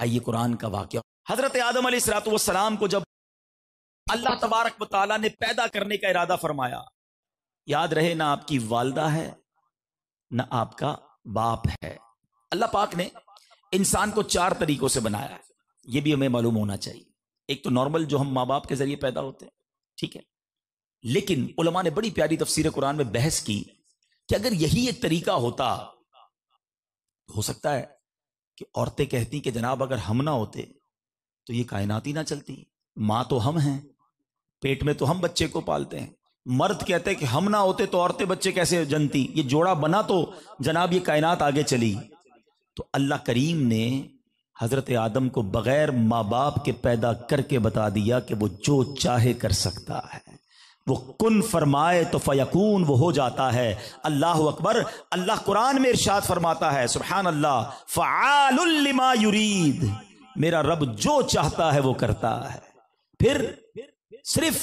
आइए कुरान का वाक़या। हजरत आदम अलैहिस्सलाम को जब अल्लाह तबारक व तआला ने पैदा करने का इरादा फरमाया, याद रहे ना आपकी वालदा है ना आपका बाप है। अल्लाह पाक ने इंसान को 4 तरीकों से बनाया है, यह भी हमें मालूम होना चाहिए। एक तो नॉर्मल जो हम माँ बाप के जरिए पैदा होते हैं, ठीक है, लेकिन उलमा ने बड़ी प्यारी तफसीर कुरान में बहस की कि अगर यही एक तरीका होता, हो सकता है कि औरतें कहती कि जनाब अगर हम ना होते तो ये कायनात ही ना चलती, मां तो हम हैं, पेट में तो हम बच्चे को पालते हैं। मर्द कहते हैं कि हम ना होते तो औरतें बच्चे कैसे जनती, ये जोड़ा बना तो जनाब ये कायनात आगे चली। तो अल्लाह करीम ने हजरत आदम को बगैर माँ बाप के पैदा करके बता दिया कि वो जो चाहे कर सकता है, वो कुन फरमाए तो फयकून, वो हो जाता है। अल्लाह अकबर। अल्लाह कुरान में इरशाद फरमाता है, सुभान अल्लाह, फ़आलुल लिमा युरीद, मेरा रब जो चाहता है वो करता है। फिर सिर्फ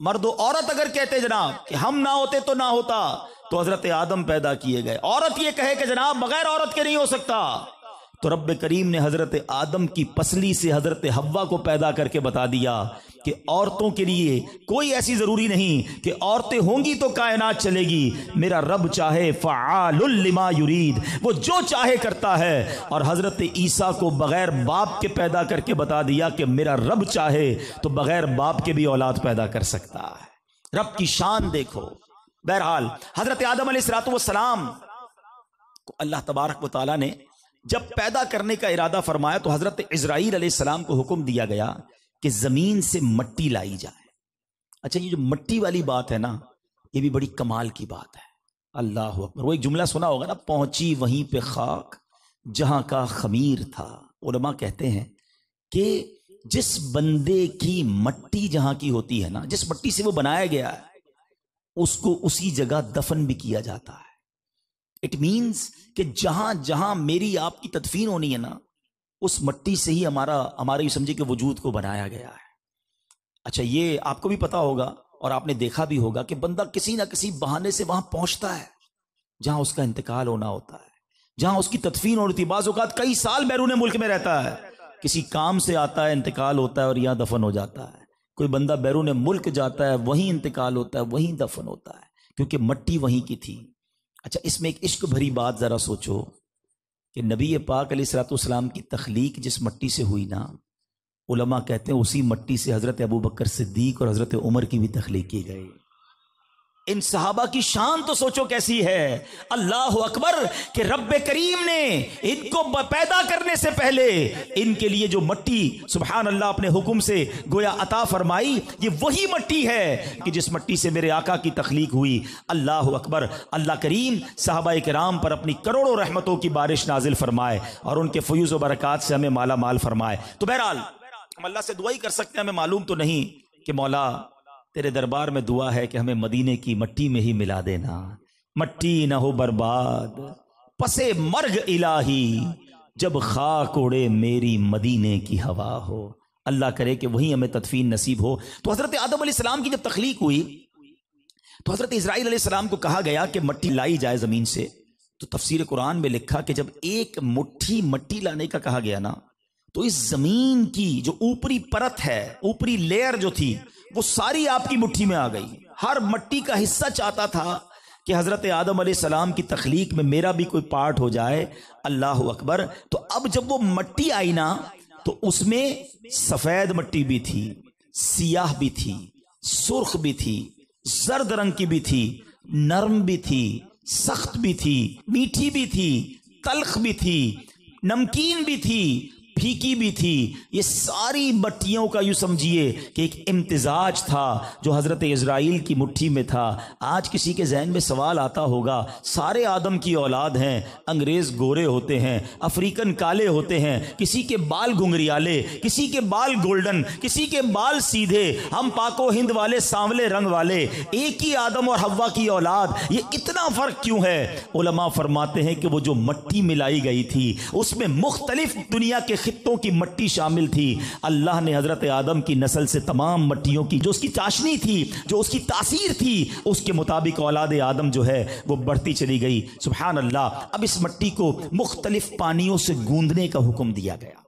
मर्द औरत अगर कहते जनाब कि हम ना होते तो ना होता, तो हजरत आदम पैदा किए गए। औरत ये कहे कि जनाब बगैर औरत के नहीं हो सकता, तो रब करीम ने हजरत आदम की पसली से हजरत हव्वा को पैदा करके बता दिया कि औरतों के लिए कोई ऐसी जरूरी नहीं कि औरतें होंगी तो कायनात चलेगी। मेरा रब चाहे फ़आलुल लिमा युरीद, वो जो चाहे करता है। और हजरत ईसा को बगैर बाप के पैदा करके बता दिया कि मेरा रब चाहे तो बगैर बाप के भी औलाद पैदा कर सकता है। रब की शान देखो। बहरहाल हजरत आदम अलैहिस्सलाम को अल्लाह तबारक व तआला ने जब पैदा करने का इरादा फरमाया तो हजरत इजराइल अलैहिस्सलाम को हुक्म दिया गया कि जमीन से मट्टी लाई जाए। अच्छा, ये जो मट्टी वाली बात है ना, ये भी बड़ी कमाल की बात है। अल्लाह अकबर। वो एक जुमला सुना होगा ना, पहुंची वहीं पे खाक जहां का खमीर था। उलमा कहते हैं कि जिस बंदे की मट्टी जहां की होती है ना, जिस मट्टी से वो बनाया गया है, उसको उसी जगह दफन भी किया जाता है। इट मीन्स कि जहां जहां मेरी आपकी तदफीन होनी है ना, उस मट्टी से ही हमारा ये समझे कि वजूद को बनाया गया है। अच्छा, ये आपको भी पता होगा और आपने देखा भी होगा कि बंदा किसी ना किसी बहाने से वहां पहुंचता है जहां उसका इंतकाल होना होता है, जहां उसकी तदफीन होती है। बाज़ औक़ात कई साल बैरून मुल्क में रहता है, किसी काम से आता है, इंतकाल होता है और यहां दफन हो जाता है। कोई बंदा बैरून मुल्क जाता है, वहीं इंतकाल होता है, वहीं दफन होता है, क्योंकि मट्टी वहीं की थी। अच्छा, इसमें एक इश्क भरी बात जरा सोचो कि नबी पाक अलैहिस्सलाम की तख्लीक जिस मट्टी से हुई ना, उलमा कहते हैं उसी मट्टी से हजरत अबू बकर सिद्दीक और हजरत उमर की भी तख्लीक की गई। इन सहाबा की शान तो सोचो कैसी है। अल्लाह अकबर कि रब्बे करीम ने इनको पैदा करने से पहले इनके लिए जो मट्टी सुभान अल्लाह अपने हुक्म से गोया अता फरमाई, ये वही मट्टी है कि जिस मट्टी से मेरे आका की तख्लीक हुई। अल्लाह अकबर। अल्लाह करीम सहाबाए किराम पर अपनी करोड़ों रहमतों की बारिश नाजिल फरमाए और उनके फयूज़ व बरक़ात से हमें माला माल फरमाए। तो बहरहाल हम अल्लाह से दुआ ही कर सकते हैं। हमें मालूम तो नहीं कि मौला तेरे दरबार में दुआ है कि हमें मदीने की मट्टी में ही मिला देना, मट्टी न हो बर्बाद पसे मर्ग इलाही, जब खाक उड़े मेरी मदीने की हवा हो। अल्लाह करे कि वही हमें तदफीन नसीब हो। तो हजरत आदम अलैहिस्सलाम की जब तख्लीक हुई तो हजरत इजराइल अलैहिस्सलाम को कहा गया कि मट्टी लाई जाए जमीन से। तो तफसीर कुरान में लिखा कि जब एक मुट्ठी मट्टी लाने का कहा गया ना, तो इस जमीन की जो ऊपरी परत है, ऊपरी लेयर जो थी, वो सारी आपकी मुट्ठी में आ गई। हर मट्टी का हिस्सा चाहता था कि हजरत आदम अलैहिस्सलाम की तख्लीक में मेरा भी कोई पार्ट हो जाए। अल्लाह अकबर। तो अब जब वो मट्टी आई ना, तो उसमें सफेद मट्टी भी थी, सियाह भी थी, सुर्ख भी थी, जर्द रंग की भी थी, नरम भी थी, सख्त भी थी, मीठी भी थी, तल्ख भी थी, नमकीन भी थी, फीकी भी थी। ये सारी मट्टियों का यूं समझिए कि एक इम्तिजाज था जो हजरत इजराइल की मुट्ठी में था। आज किसी के जहन में सवाल आता होगा, सारे आदम की औलाद हैं, अंग्रेज गोरे होते हैं, अफ्रीकन काले होते हैं, किसी के बाल घुंघरियाले, किसी के बाल गोल्डन, किसी के बाल सीधे, हम पाको हिंद वाले सांवले रंग वाले, एक ही आदम और हव्वा की औलाद, ये इतना फर्क क्यों है? उलमा फरमाते हैं कि वो जो मट्टी मिलाई गई थी उसमें मुख्तलिफ दुनिया के खित्तों की मट्टी शामिल थी। अल्लाह ने हजरत आदम की नस्ल से तमाम मट्टियों की जो उसकी चाशनी थी, जो उसकी तासीर थी, उसके मुताबिक औलाद आदम जो है वो बढ़ती चली गई। सुभान अल्लाह। अब इस मट्टी को मुख्तलिफ पानियों से गूंदने का हुक्म दिया गया।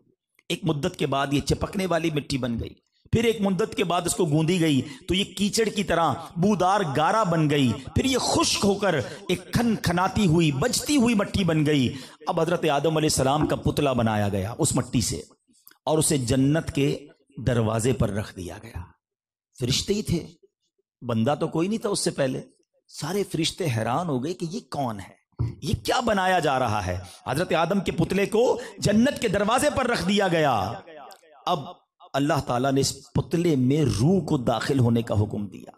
एक मुद्दत के बाद ये चिपकने वाली मिट्टी बन गई, फिर एक मुद्दत के बाद इसको गूंदी गई तो ये कीचड़ की तरह बूदार गारा बन गई, फिर ये खुश्क होकर एक खनखनाती हुई बजती हुई मिट्टी बन गई। अब हजरत आदम अलैहिस्सलाम का पुतला बनाया गया उस मिट्टी से और उसे जन्नत के दरवाजे पर रख दिया गया। फरिश्ते ही थे, बंदा तो कोई नहीं था उससे पहले। सारे फरिश्ते हैरान हो गए कि ये कौन है, ये क्या बनाया जा रहा है। हजरत आदम के पुतले को जन्नत के दरवाजे पर रख दिया गया। अब अल्लाह ताला ने इस पुतले में रूह को दाखिल होने का हुक्म दिया।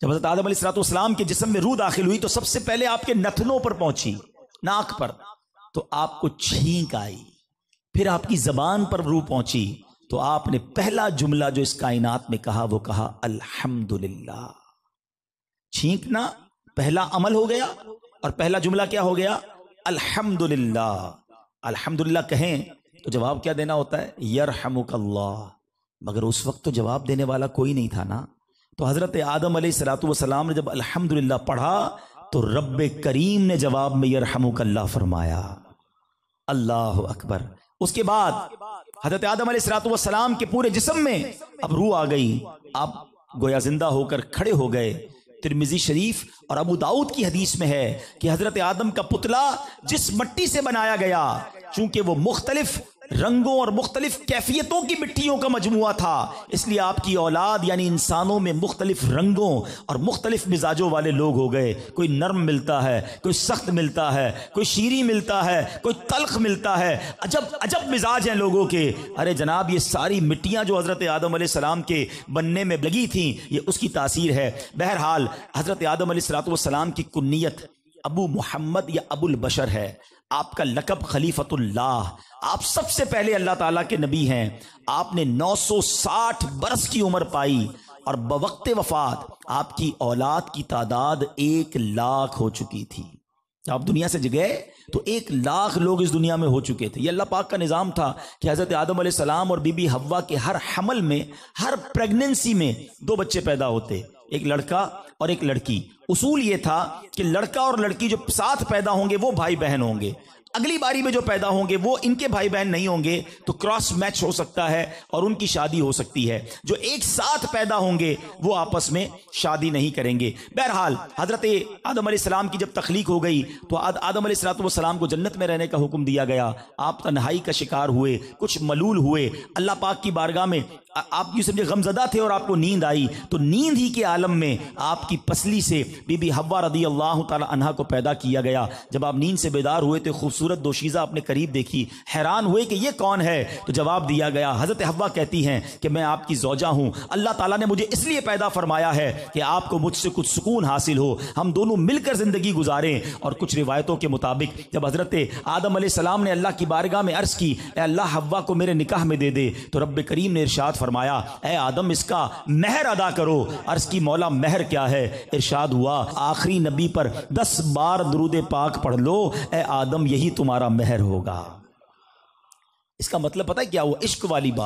जब हजरत आदम अलैहिस्सलाम के जिस्म में रूह दाखिल हुई तो सबसे पहले आपके नथनों पर पहुंची, नाक पर, तो आपको छींक आई। फिर आपकी जबान पर रूह पहुंची तो आपने पहला जुमला जो इस कायनात में कहा वो कहा अल्हम्दुलिल्लाह। छींकना पहला अमल हो गया और पहला जुमला क्या हो गया? अल्हम्दुलिल्लाह। अल्हम्दुलिल्लाह कहें तो जवाब क्या देना होता है? यरहमुकल्लाह। मगर उस वक्त तो जवाब देने वाला कोई नहीं था ना। तो हजरत आदम अलैहिस्सलाम ने जब अल्हम्दुलिल्लाह पढ़ा तो रब्बे करीम ने जवाब में यरहमुकल्लाह फरमाया। अल्लाह अकबर। उसके बाद हजरत आदम अलैहिस्सलाम के पूरे जिस्म में अब रूह आ गई। आप गोया जिंदा होकर खड़े हो गए। तिरमिजी शरीफ और अबू दाऊद की हदीस में है कि हजरत आदम का पुतला जिस मिट्टी से बनाया गया, चूंकि वो मुख्तलिफ रंगों और मुख्तलिफ कैफियतों की मिट्टियों का मजमुआ था, इसलिए आपकी औलाद यानी इंसानों में मुख्तलिफ रंगों और मुख्तलिफ मिजाजों वाले लोग हो गए। कोई नर्म मिलता है, कोई सख्त मिलता है, कोई शीरी मिलता है, कोई तल्ख मिलता है। अजब अजब मिजाज हैं लोगों के। अरे जनाब, ये सारी मिट्टियां जो हजरत आदम अलैहिस्सलाम के बनने में लगी थी, ये उसकी तासीर है। बहरहाल हजरत आदम अलैहिस्सलाम की कुन्नियत अबू मोहम्मद या अबुल बशर है। आपका लकब खलीफतुल्लाह। आप सबसे पहले अल्लाह ताला के नबी हैं। आपने 960 बरस की उम्र पाई और बवक्त वफात आपकी औलाद की तादाद 1 लाख हो चुकी थी। आप दुनिया से गए तो 1 लाख लोग इस दुनिया में हो चुके थे। ये अल्लाह पाक का निज़ाम था कि हज़रत आदम अलैहिस्सलाम और बीबी हव्वा के हर हमल में, हर प्रेगनेंसी में 2 बच्चे पैदा होते, एक लड़का और एक लड़की। उसूल ये था कि लड़का और लड़की जो साथ पैदा होंगे वो भाई बहन होंगे, अगली बारी में जो पैदा होंगे वो इनके भाई बहन नहीं होंगे, तो क्रॉस मैच हो सकता है और उनकी शादी हो सकती है। जो एक साथ पैदा होंगे वो आपस में शादी नहीं करेंगे। बहरहाल हजरत आदम अलैहिस्सलाम की जब तख्लीक हो गई तो आदम अलैहिस्सलाम को जन्नत में रहने का हुक्म दिया गया। आप तन्हाई का शिकार हुए, कुछ मलूल हुए। अल्लाह पाक की बारगाह में आप यूं समझे गमजदा थे और आपको नींद आई, तो नींद ही के आलम में आपकी पसली से बीबी हव्वा रदी अल्लाह ताला अन्हा को पैदा किया गया। जब आप नींद से बेदार हुए तो खूबसूरत दोशीज़ा अपने करीब देखी, हैरान हुए कि ये कौन है। तो जवाब दिया गया, हजरत हव्वा कहती हैं कि मैं आपकी ज़ौजा हूं। अल्लाह ताला ने मुझे इसलिए पैदा फरमाया है कि आपको मुझसे कुछ सुकून हासिल हो, हम दोनों मिलकर जिंदगी गुजारें। और कुछ रिवायतों के मुताबिक जब हजरत आदम अलैहिस्सलाम ने अल्लाह की बारगाह में अर्ज की, ए अल्लाह हव्वा को मेरे निकाह में दे दे, तो रब्ब करीम ने इरशाद फरमाया, ए आदम इसका महर अदा करो। अर्ज की, मौला महर क्या है? इरशाद हुआ, आखिरी नबी पर 10 बार दुरूद पाक पढ़ लो, ए आदम यही तुम्हारा महर होगा। इसका मतलब पता है क्या हुआ? इश्क वाली बात।